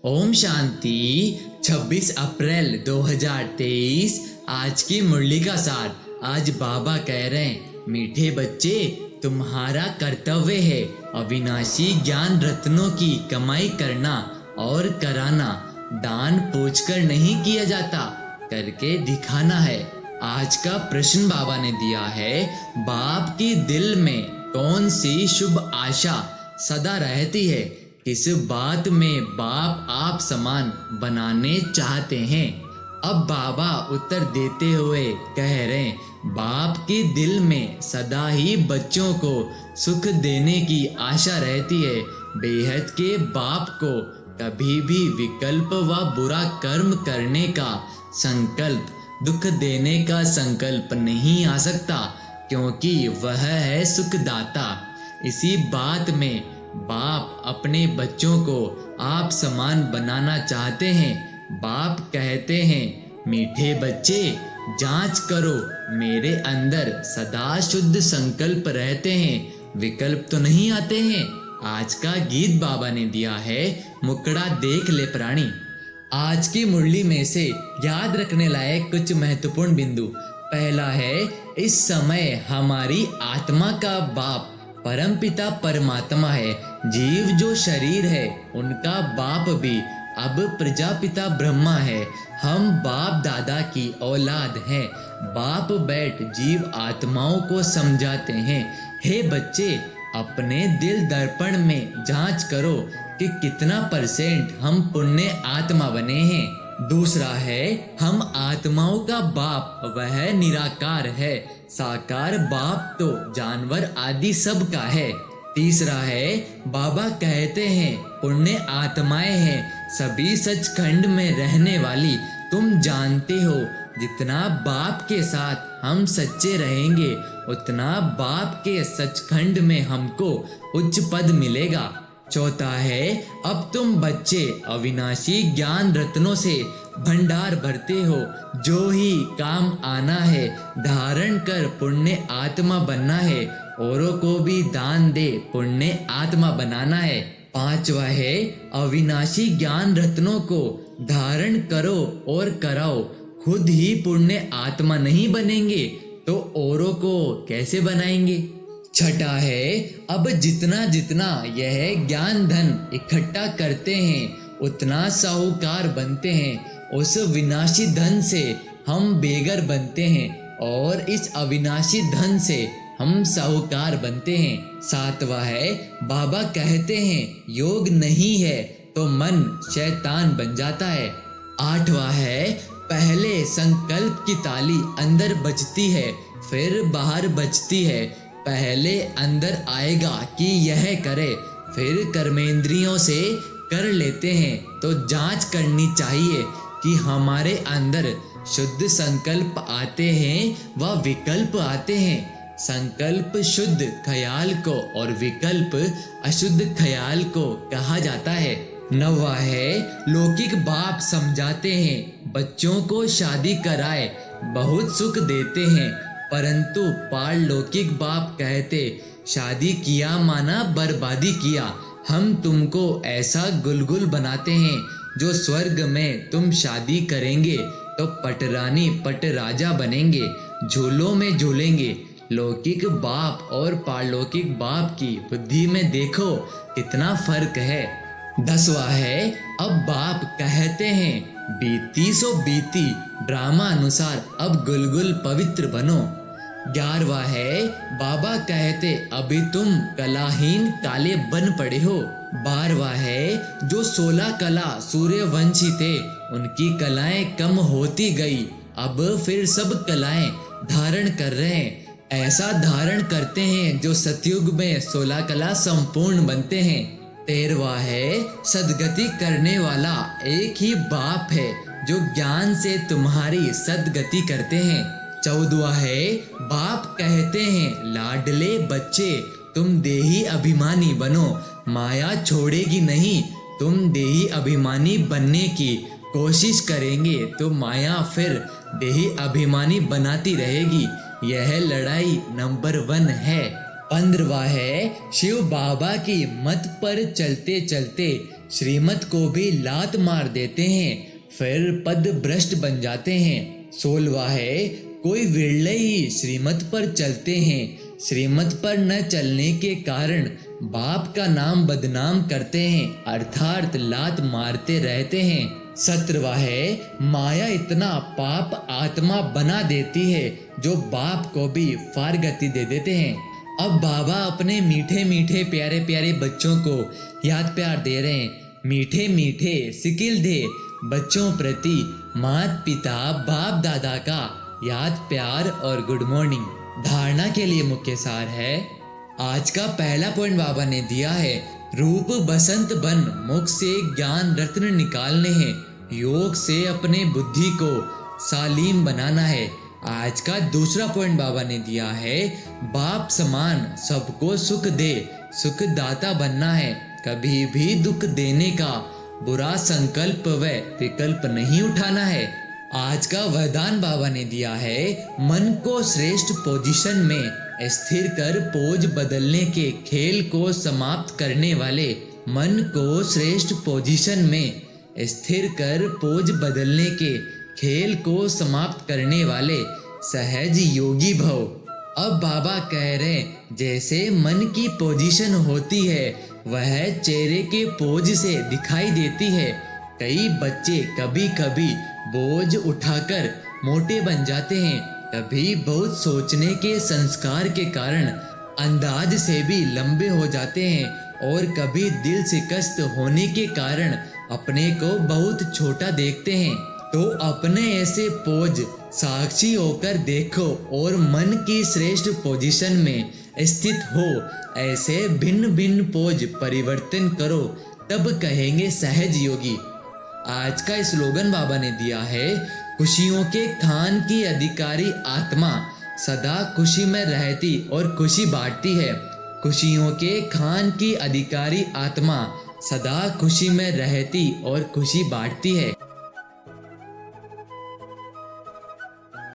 ओम शांति। 26 अप्रैल 2023 आज की मुरली का सार। आज बाबा कह रहे हैं, मीठे बच्चे, तुम्हारा कर्तव्य है अविनाशी ज्ञान रत्नों की कमाई करना और कराना। दान पूछकर नहीं किया जाता, करके दिखाना है। आज का प्रश्न बाबा ने दिया है, बाप की दिल में कौन सी शुभ आशा सदा रहती है? किस बात में बाप आप समान बनाने चाहते हैं? अब बाबा उत्तर देते हुए कह रहे, बाप के दिल में सदा ही बच्चों को सुख देने की आशा रहती है। बेहद के बाप को कभी भी विकल्प व बुरा कर्म करने का संकल्प, दुख देने का संकल्प नहीं आ सकता, क्योंकि वह है सुखदाता। इसी बात में बाप अपने बच्चों को आप समान बनाना चाहते हैं। बाप कहते हैं, मीठे बच्चे, जांच करो, मेरे अंदर सदा शुद्ध संकल्प रहते हैं, विकल्प तो नहीं आते हैं। आज का गीत बाबा ने दिया है, मुकड़ा देख ले प्राणी। आज की मुरली में से याद रखने लायक कुछ महत्वपूर्ण बिंदु। पहला है, इस समय हमारी आत्मा का बाप परमपिता परमात्मा है। जीव जो शरीर है उनका बाप भी अब प्रजापिता ब्रह्मा है। हम बाप दादा की औलाद हैं। बाप बैठ जीव आत्माओं को समझाते हैं, हे बच्चे, अपने दिल दर्पण में जांच करो कि कितना % हम पुण्य आत्मा बने हैं। दूसरा है, हम आत्माओं का बाप वह निराकार है। साकार बाप तो जानवर आदि सब का है। तीसरा है, बाबा कहते हैं, पुण्य आत्माएं हैं सभी सचखंड में रहने वाली। तुम जानते हो, जितना बाप के साथ हम सच्चे रहेंगे उतना बाप के सचखंड में हमको उच्च पद मिलेगा। चौथा है, अब तुम बच्चे अविनाशी ज्ञान रत्नों से भंडार भरते हो, जो ही काम आना है, धारण कर पुण्य आत्मा बनना है, औरों को भी दान दे पुण्य आत्मा बनाना है। पांचवा है, अविनाशी ज्ञान रत्नों को धारण करो और कराओ। खुद ही पुण्य आत्मा नहीं बनेंगे तो औरों को कैसे बनाएंगे? छठा है, अब जितना जितना यह ज्ञान धन इकट्ठा करते हैं उतना साहूकार बनते हैं। उस विनाशी धन से हम बेगर बनते हैं और इस अविनाशी धन से हम साहूकार बनते हैं। सातवां है, बाबा कहते हैं, योग नहीं है तो मन शैतान बन जाता है। आठवां है, पहले संकल्प की ताली अंदर बजती है, फिर बाहर बजती है। पहले अंदर आएगा कि यह करे, फिर कर्मेंद्रियों से कर लेते हैं। तो जांच करनी चाहिए कि हमारे अंदर शुद्ध संकल्प आते हैं व विकल्प आते हैं। संकल्प शुद्ध ख्याल को और विकल्प अशुद्ध ख्याल को कहा जाता है। नौवां है, लौकिक बाप समझाते हैं, बच्चों को शादी कराए बहुत सुख देते हैं, परंतु पारलौकिक बाप कहते, शादी किया माना बर्बादी किया। हम तुमको ऐसा गुलगुल बनाते हैं, जो स्वर्ग में तुम शादी करेंगे तो पटरानी पट राजा बनेंगे, झूलों में झूलेंगे। लौकिक बाप और पारलौकिक बाप की बुद्धि में देखो कितना फर्क है। 10वां है, अब बाप कहते हैं, बीती सो बीती, ड्रामा अनुसार अब गुलगुल पवित्र बनो। 11वां है, बाबा कहते, अभी तुम कलाहीन काले बन पड़े हो। 12वां है, जो 16 कला सूर्यवंशी थे उनकी कलाएं कम होती गई, अब फिर सब कलाएं धारण कर रहे हैं। ऐसा धारण करते हैं जो सतयुग में 16 कला संपूर्ण बनते हैं। 13वां है, सदगति करने वाला एक ही बाप है, जो ज्ञान से तुम्हारी सदगति करते हैं। 14वां है, बाप कहते हैं, लाडले बच्चे, तुम देही अभिमानी बनो, माया छोड़ेगी नहीं। तुम देही अभिमानी बनने की कोशिश करेंगे तो माया फिर देही अभिमानी बनाती रहेगी। यह लड़ाई नंबर 1 है। 15वां है, शिव बाबा की मत पर चलते चलते श्रीमत को भी लात मार देते हैं, फिर पद भ्रष्ट बन जाते हैं। 16वां है, कोई विरले ही श्रीमत पर चलते हैं, श्रीमत पर न चलने के कारण बाप का नाम बदनाम करते हैं, अर्थात लात मारते रहते हैं। 17वां है, माया इतना पाप आत्मा बना देती है जो बाप को भी फारगति दे देते हैं। अब बाबा अपने मीठे मीठे प्यारे प्यारे बच्चों को याद प्यार दे रहे हैं। मीठे मीठे सिकिल दे बच्चों प्रति माता पिता बाप दादा का याद प्यार और गुड मॉर्निंग। धारणा के लिए मुख्य सार है, आज का पहला पॉइंट बाबा ने दिया है, रूप बसंत बन मुख से ज्ञान रत्न निकालने हैं, योग से अपने बुद्धि को सालीम बनाना है। आज का दूसरा पॉइंट बाबा ने दिया है, बाप समान सबको सुख दे, सुख दाता बनना है, कभी भी दुख देने का बुरा संकल्प व विकल्प नहीं उठाना है। आज का वरदान बाबा ने दिया है, मन को श्रेष्ठ पोजीशन में स्थिर कर पोज बदलने के खेल को समाप्त करने वाले, मन को श्रेष्ठ पोजीशन में स्थिर कर पोज बदलने के खेल को समाप्त करने वाले सहज योगी भव। अब बाबा कह रहे, जैसे मन की पोजीशन होती है वह चेहरे के पोज से दिखाई देती है। कई बच्चे कभी कभी बोझ उठाकर मोटे बन जाते हैं, कभी बहुत सोचने के संस्कार के कारण अंदाज से भी लंबे हो जाते हैं, और कभी दिल शिकस्त होने के कारण अपने को बहुत छोटा देखते हैं। तो अपने ऐसे पोज साक्षी होकर देखो और मन की श्रेष्ठ पोजीशन में स्थित हो, ऐसे भिन्न भिन्न पोज परिवर्तन करो, तब कहेंगे सहज योगी। आज का स्लोगन बाबा ने दिया है, खुशियों के खान की अधिकारी आत्मा सदा खुशी में रहती और खुशी बांटती है। खुशियों के खान की अधिकारी आत्मा सदा खुशी में रहती और खुशी बांटती है।